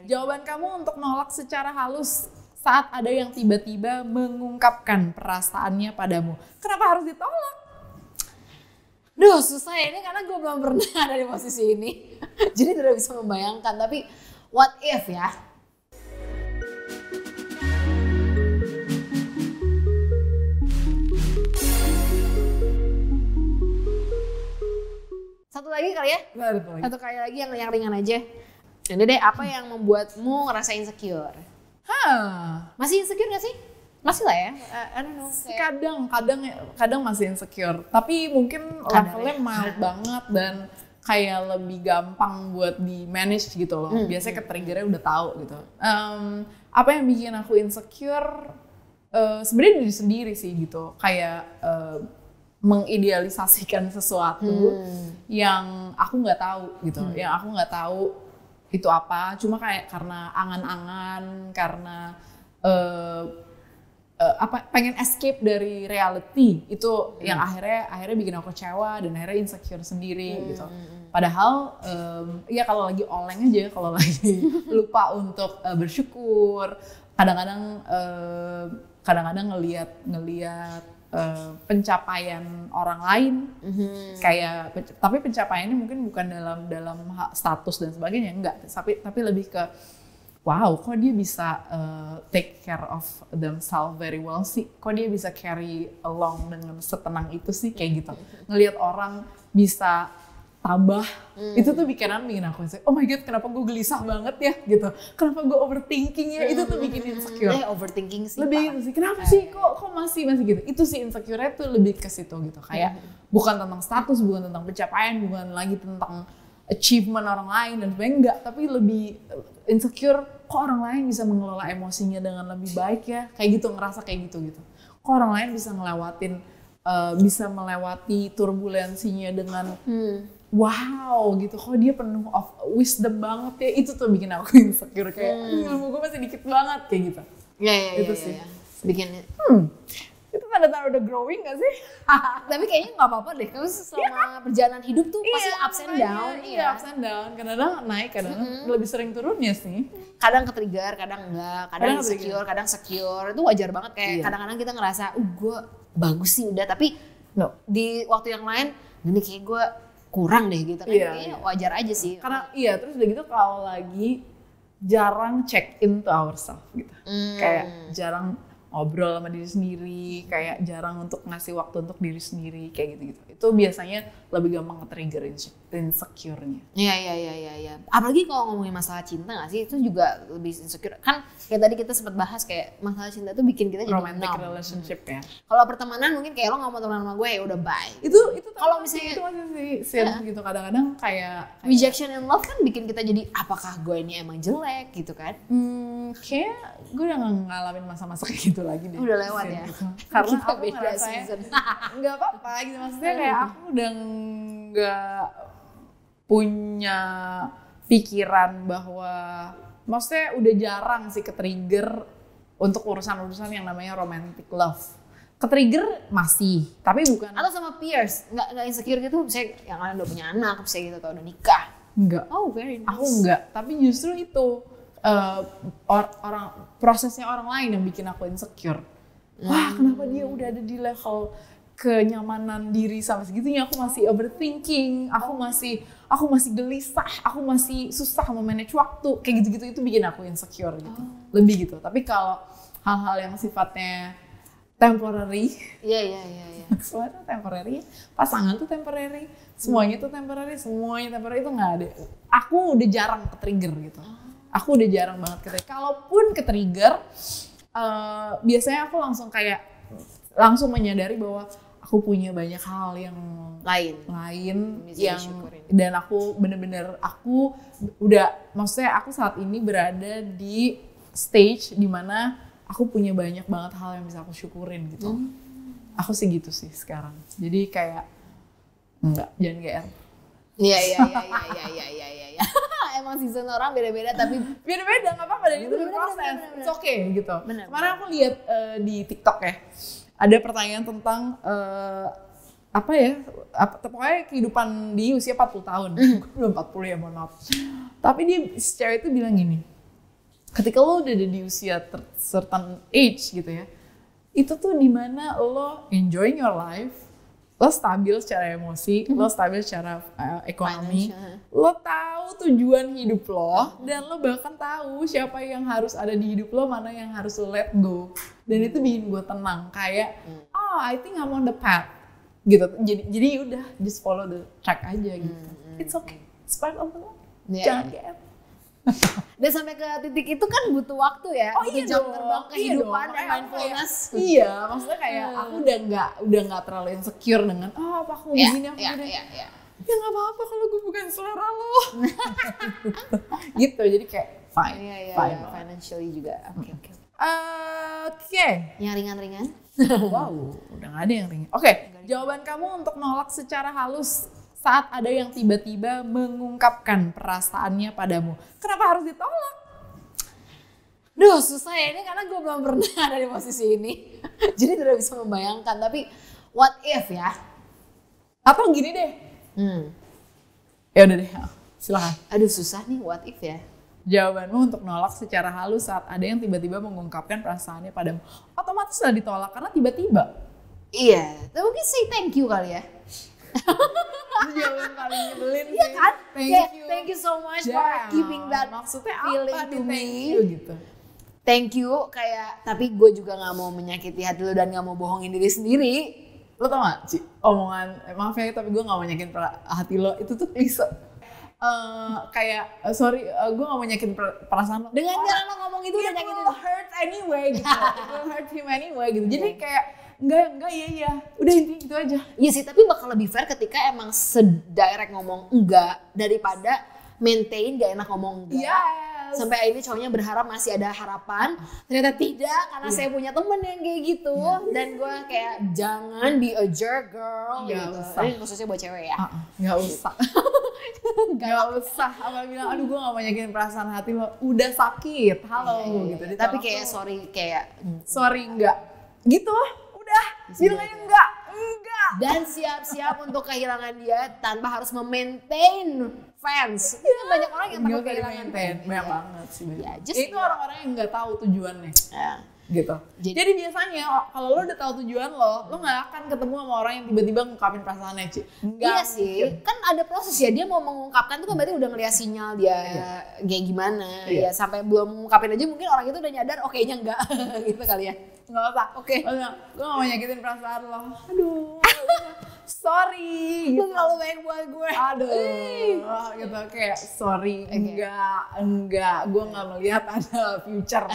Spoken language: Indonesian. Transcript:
Jawaban kamu untuk nolak secara halus saat ada yang tiba-tiba mengungkapkan perasaannya padamu. Kenapa harus ditolak? Duh susah ya ini karena gue belum pernah ada di posisi ini. Jadi tidak bisa membayangkan, tapi what if ya? Satu lagi kali ya? Satu kali lagi yang ringan aja. Jadi deh, apa yang membuatmu ngerasa insecure? Masih insecure gak sih? Masih lah ya, I don't know. Kadang masih insecure, tapi mungkin levelnya mild banget dan kayak lebih gampang buat di manage gitu loh. Biasanya ke-triggernya udah tahu gitu. Apa yang bikin aku insecure? Sebenarnya diri sendiri sih gitu. Kayak mengidealisasikan sesuatu yang aku nggak tahu gitu. Yang aku nggak tahu itu apa. Cuma kayak karena angan-angan, karena pengen escape dari reality itu yang akhirnya bikin aku kecewa dan akhirnya insecure sendiri gitu. Padahal ya kalau lagi oleng aja, kalau lagi lupa untuk bersyukur, kadang-kadang ngelihat pencapaian orang lain kayak tapi pencapaiannya mungkin bukan dalam status dan sebagainya, enggak, tapi lebih ke wow, kok dia bisa take care of themselves very well sih? Kok dia bisa carry along dengan setenang itu sih? Kayak gitu. Ngelihat orang bisa tabah, itu tuh bikin aku oh my god, kenapa gue gelisah banget ya? Gitu. Kenapa gue overthinking ya? Itu tuh bikin insecure. Overthinking sih. Lebih gitu sih. Kenapa sih? Kok masih gitu? Itu sih insecure-nya tuh lebih ke situ gitu. Kayak bukan tentang status, bukan tentang pencapaian, bukan lagi tentang achievement orang lain dan sebagainya, enggak, tapi lebih insecure kok orang lain bisa mengelola emosinya dengan lebih baik ya, kayak gitu, ngerasa kayak gitu kok orang lain bisa bisa melewati turbulensinya dengan wow gitu, kok dia penuh of wisdom banget ya. Itu tuh bikin aku insecure, kayak ilmu gue masih dikit banget kayak gitu. Itu sih bikin itu tanda-tanda udah growing gak sih? Tapi kayaknya nggak apa-apa deh, kamu selama perjalanan hidup tuh pasti ups and down. Iya, ups and down, kadang-kadang naik, kadang lebih sering turunnya sih. Kadang ke-trigger, kadang enggak, kadang insecure, kadang secure, itu wajar banget. Kayak kadang-kadang kita ngerasa, gue bagus sih udah, tapi di waktu yang lain, gini kayak gue kurang deh gitu kan, kayaknya wajar aja sih. Karena terus udah gitu kalau lagi jarang check in to ourselves gitu, kayak jarang ngobrol sama diri sendiri, kayak jarang untuk ngasih waktu untuk diri sendiri, kayak gitu-gitu. Itu biasanya lebih gampang nge-trigger insecure-nya. Iya. Apalagi kalau ngomongin masalah cinta nggak sih, itu juga lebih insecure. Kan kayak tadi kita sempat bahas kayak masalah cinta itu bikin kita jadi romantic relationship ya. Kalau pertemanan mungkin kayak lo nggak mau temenan sama gue ya udah bye. Itu kalau misalnya itu masih sih gitu, kadang-kadang kayak rejection in love kan bikin kita jadi apakah gue ini emang jelek gitu kan? Kayak gue udah ngalamin masa-masa kayak gitu lagi deh. Udah lewat ya. Gitu. Karena kita aku beda season. Nggak apa-apa gitu, maksudnya kayak aku udah nggak punya pikiran bahwa, maksudnya udah jarang sih ke-trigger untuk urusan-urusan yang namanya romantic love. Ke-trigger masih, tapi bukan. Atau sama peers, nggak insecure gitu, misalnya yang kalian udah punya anak, misalnya gitu, atau udah nikah. Enggak. Oh very nice. Aku enggak, tapi justru itu prosesnya orang lain yang bikin aku insecure. Wah, kenapa dia udah ada di level kenyamanan diri sampai segitunya, aku masih overthinking, aku masih gelisah, aku masih susah memanage waktu, kayak gitu-gitu. Itu bikin aku insecure gitu. Lebih gitu. Tapi kalau hal-hal yang sifatnya temporary, iya. semua itu temporary, pasangan tuh temporary, semuanya tuh temporary, itu nggak ada. Aku udah jarang ke-trigger gitu. Aku udah jarang banget ke-trigger. Kalaupun ke-trigger, biasanya aku langsung menyadari bahwa aku punya banyak hal yang lain yang dan aku bener-bener maksudnya aku saat ini berada di stage dimana aku punya banyak banget hal yang bisa aku syukurin gitu. Aku sih gitu sih sekarang. Jadi kayak jangan GR. Iya. Emang season orang beda-beda, tapi beda-beda nggak apa-apa, dan itu proses. It's okay gitu. Kemarin aku lihat di TikTok ya, ada pertanyaan tentang pokoknya kehidupan di usia 40 tahun. Belum 40 ya, mohon maaf. Tapi si cewek itu bilang gini, ketika lo udah ada di usia certain age gitu ya, itu tuh dimana lo enjoying your life, lo stabil secara emosi, lo stabil secara ekonomi, lo tahu tujuan hidup lo, dan lo bahkan tahu siapa yang harus ada di hidup lo, mana yang harus lo let go. Dan itu bikin gue tenang, kayak oh I think I'm on the path gitu. Jadi udah just follow the track aja gitu. It's okay, it's part of the life. Jangan GR. Dan sampai ke titik itu kan butuh waktu ya, butuh jam terbang kehidupan dan mindfulness. Iya, maksudnya kayak aku udah nggak terlalu insecure dengan apa aku begini aku begini. Ya nggak apa-apa kalau gue bukan selera lo. Gitu, jadi kayak fine. Financially juga. Oke. Yang ringan-ringan. Wow, udah nggak ada yang ringan. Oke, jawaban kamu untuk nolak secara halus saat ada yang tiba-tiba mengungkapkan perasaannya padamu. Kenapa harus ditolak? Duh, susah ya ini karena gue belum pernah ada di posisi ini. Jadi tidak bisa membayangkan, tapi what if ya? Atau gini deh. Ya udah deh, silakan. Aduh, susah nih what if ya. Jawabanmu untuk nolak secara halus saat ada yang tiba-tiba mengungkapkan perasaannya padamu. Otomatis sudah ditolak karena tiba-tiba. Iya, tapi mungkin say thank you kali ya. Itu jawaban paling nyebelin sih. Iya kan? Thank you so much for keeping that maksudnya feeling apa to nih, me. thank you gitu. Thank you kayak, tapi gue juga gak mau menyakiti hati lo dan gak mau bohongin diri sendiri. Lo tau gak Ci, omongan, maaf ya tapi gue gak mau nyakitin hati lo, itu tuh klise. Sorry, gue gak mau nyakitin perasaan lo. Dengan cara lo ngomong itu udah nyakitin. It will hurt anyway gitu. It will hurt him anyway gitu. Jadi kayak enggak iya. Udah intinya gitu aja. Iya sih, tapi bakal lebih fair ketika emang sedirect ngomong enggak daripada maintain gak enak ngomong enggak. Yes. Sampai akhirnya cowoknya berharap masih ada harapan, ternyata tidak karena saya punya temen yang kayak gitu. Dan gue kayak jangan be a jerk girl gitu. Ini khususnya buat cewek ya. Gak usah. Gak usah. Apa bilang aduh gue gak mau nyakitin perasaan hati lo. Udah sakit, halo gitu. Tapi kayak sorry enggak. Gitu udah bilang aja enggak. Dan siap-siap untuk kehilangan dia tanpa harus memaintain fans. Itu banyak orang yang takut kehilangan. Banyak banget sih. Ya, itu orang-orang yang nggak tahu tujuannya. Gitu. Jadi biasanya kalau lo udah tahu tujuan lo nggak akan ketemu sama orang yang tiba-tiba ngungkapin perasaannya, Ci. Iya sih, kan ada proses ya, dia mau mengungkapkan tuh kan berarti udah ngeliat sinyal dia kayak gimana. Ya sampai belum mengungkapin aja mungkin orang itu udah nyadar, kayaknya enggak gitu kali ya. Nggak usah. Oke. Gue nggak mau nyakitin perasaan lo. Aduh. Sorry. Lu terlalu baik buat gue. Aduh. Gitu kayak sorry. Enggak. Gue nggak melihat ada future.